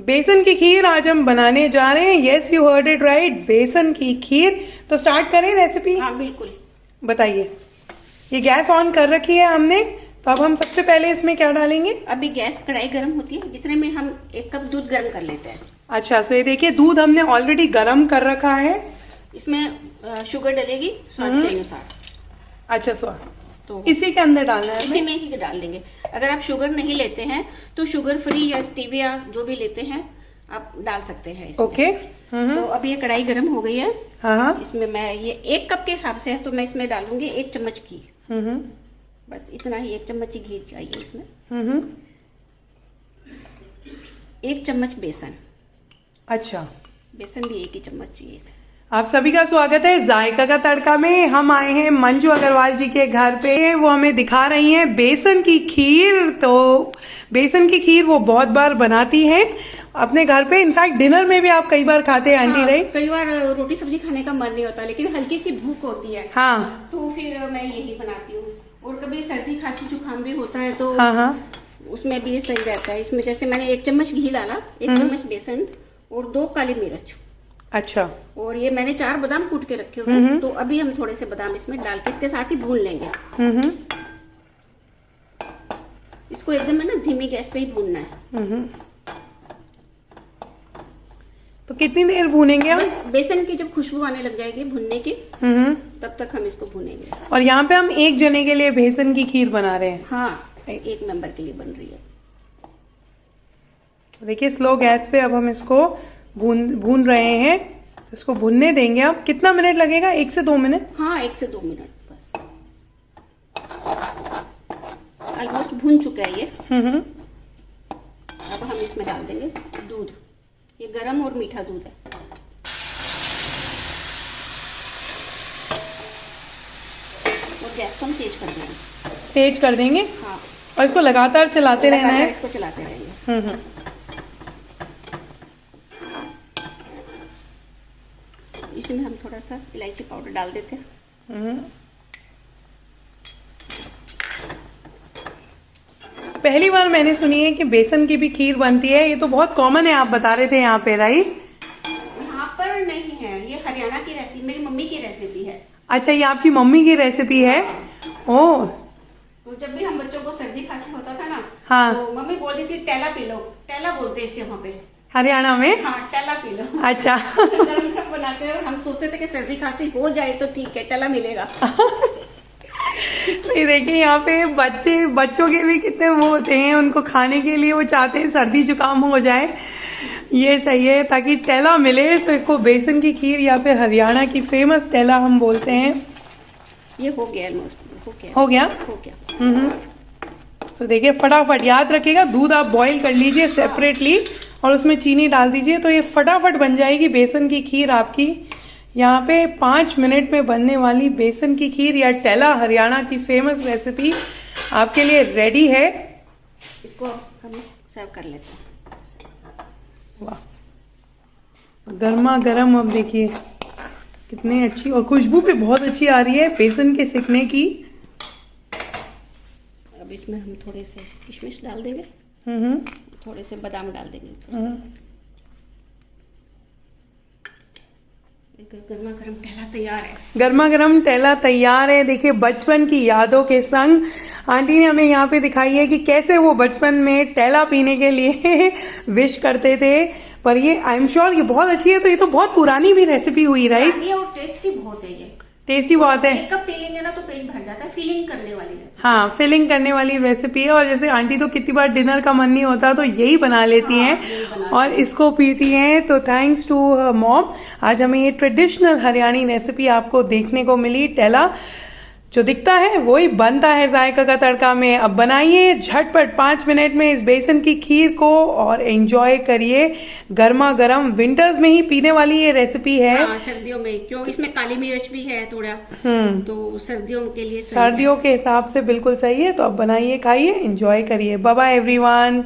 बेसन की खीर आज हम बनाने जा रहे हैं। Yes, you heard it right, बेसन की खीर। तो स्टार्ट करें रेसिपी? हाँ बिल्कुल, बताइए। ये गैस ऑन कर रखी है हमने, तो अब हम सबसे पहले इसमें क्या डालेंगे? अभी गैस कढ़ाई गर्म होती है, जितने में हम 1 कप दूध गर्म कर लेते हैं। अच्छा, सो ये देखिए दूध हमने ऑलरेडी गर्म कर रखा है। इसमें शुगर डलेगी स्वाद के अनुसार। अच्छा, स्वाद तो इसी के अंदर डालना है? इसी में ही डाल देंगे। अगर आप शुगर नहीं लेते हैं तो शुगर फ्री या स्टीविया जो भी लेते हैं आप डाल सकते हैं इसमें। ओके। तो अब ये कढ़ाई गर्म हो गई है। हाँ। इसमें मैं ये 1 कप के हिसाब से है तो मैं इसमें डालूंगी 1 चम्मच घी। बस इतना ही, 1 चम्मच ही घी चाहिए इसमें। 1 चम्मच बेसन। अच्छा, बेसन भी 1 ही चम्मच चाहिए इसमें। आप सभी का स्वागत है जायका का तड़का में। हम आए हैं मंजू अग्रवाल जी के घर पे। वो हमें दिखा रही हैं बेसन की खीर। तो बेसन की खीर वो बहुत बार बनाती हैं अपने घर पे। इनफैक्ट डिनर में भी आप कई बार खाते हैं आंटी? हाँ, राइट। कई बार रोटी सब्जी खाने का मन नहीं होता, लेकिन हल्की सी भूख होती है। हाँ, तो फिर मैं यही बनाती हूँ। और कभी सर्दी खांसी जुकाम भी होता है तो हाँ, उसमें भी सही रहता है। इसमें जैसे मैंने 1 चम्मच घी डाला, 1 चम्मच बेसन और 2 काली मिर्च। अच्छा। और ये मैंने 4 बादाम कूट के रखे हुए हैं। तो अभी हम थोड़े से बादाम इसमें डाल के इसके साथ ही भून लेंगे। इसको एकदम है ना धीमी गैस पे ही भूनना है। तो कितनी देर भूनेंगे हम? बस बेसन की जब खुशबू आने लग जाएगी भुनने की, तब तक हम इसको भूनेंगे। और यहाँ पे हम 1 जने के लिए बेसन की खीर बना रहे हैं। हाँ, 1 मेंबर के लिए बन रही है। देखिए स्लो गैस पे अब हम इसको भून रहे हैं। इसको भुनने देंगे। अब कितना मिनट लगेगा? 1 से 2 मिनट? हाँ, 1 से 2 मिनट बस। ऑलमोस्ट भून चुका है ये। अब हम इसमें डाल देंगे दूध। ये गरम और मीठा दूध है। और गैस को हम तेज कर देंगे। तेज कर देंगे? हाँ। और इसको लगातार चलाते रहना है? इसको चलाते रहेंगे। इसमें हम थोड़ा सा इलायची पाउडर डाल देते हैं। पहली बार मैंने सुनी है कि बेसन की भी खीर बनती है। ये तो बहुत कॉमन है, आप बता रहे थे यहाँ पे, राइट? यहाँ पर नहीं है, ये हरियाणा की रेसिपी, मेरी मम्मी की रेसिपी है। अच्छा, ये आपकी मम्मी की रेसिपी है? ओह। तो जब भी हम बच्चों को सर्दी खांसी होता था ना, हाँ, तो मम्मी बोलती थी टेला पी लो। टेला बोलते हैं इसके वहाँ पे, हरियाणा में। हाँ, टेला पी लो। अच्छा। गरम गरम बनाते हैं। हम सोचते थे कि सर्दी खांसी हो जाए तो ठीक है, टेला मिलेगा। सही। देखिए यहाँ पे बच्चों के भी कितने वो होते हैं, उनको खाने के लिए वो चाहते हैं सर्दी जुकाम हो जाए। ये सही है, ताकि टेला मिले। तो इसको बेसन की खीर या फिर हरियाणा की फेमस टेला हम बोलते हैं। ये हो गया ऑलमोस्ट। हो गया? हो गया। तो देखिए फटाफट याद रखिएगा, दूध आप बॉईल कर लीजिए सेपरेटली और उसमें चीनी डाल दीजिए, तो ये फटाफट बन जाएगी बेसन की खीर आपकी। यहाँ पे 5 मिनट में बनने वाली बेसन की खीर या टेला, हरियाणा की फेमस रेसिपी आपके लिए रेडी है। इसको हम सर्व कर लेते हैं। वाह, गर्मा गर्म। अब देखिए कितनी अच्छी, और खुशबू भी बहुत अच्छी आ रही है बेसन के सिकने की। अब इसमें हम थोड़े से किशमिश डाल देंगे। थोड़े से बादाम डाल देंगे। गर्मा गर्म टेला तैयार है। गर्मा गर्म टेला तैयार है। देखिए बचपन की यादों के संग आंटी ने हमें यहाँ पे दिखाई है कि कैसे वो बचपन में टेला पीने के लिए विश करते थे। पर ये आई एम श्योर ये बहुत अच्छी है। तो ये तो बहुत पुरानी भी रेसिपी हुई, राइट? और टेस्टी बहुत है ये। टेस्टी बहुत है। 1 कप पी लेंगे ना तो पेट भर जाता है। फीलिंग करने वाली है। हाँ, फिलिंग करने वाली रेसिपी है। और जैसे आंटी तो कितनी बार डिनर का मन नहीं होता तो यही बना लेती हैं और इसको पीती हैं। तो थैंक्स टू मॉम, आज हमें ये ट्रेडिशनल हरियाणी रेसिपी आपको देखने को मिली। टेला जो दिखता है वही बनता है जायका का तड़का में। अब बनाइए झटपट 5 मिनट में इस बेसन की खीर को और एंजॉय करिए गर्मा गर्म। विंटर्स में ही पीने वाली ये रेसिपी है। हाँ, सर्दियों में, क्यों इसमें काली मिर्च भी है थोड़ा, तो सर्दियों के लिए सर्दियों के हिसाब से बिल्कुल सही है। तो अब बनाइए, खाइए, एंजॉय करिए। Bye bye everyone.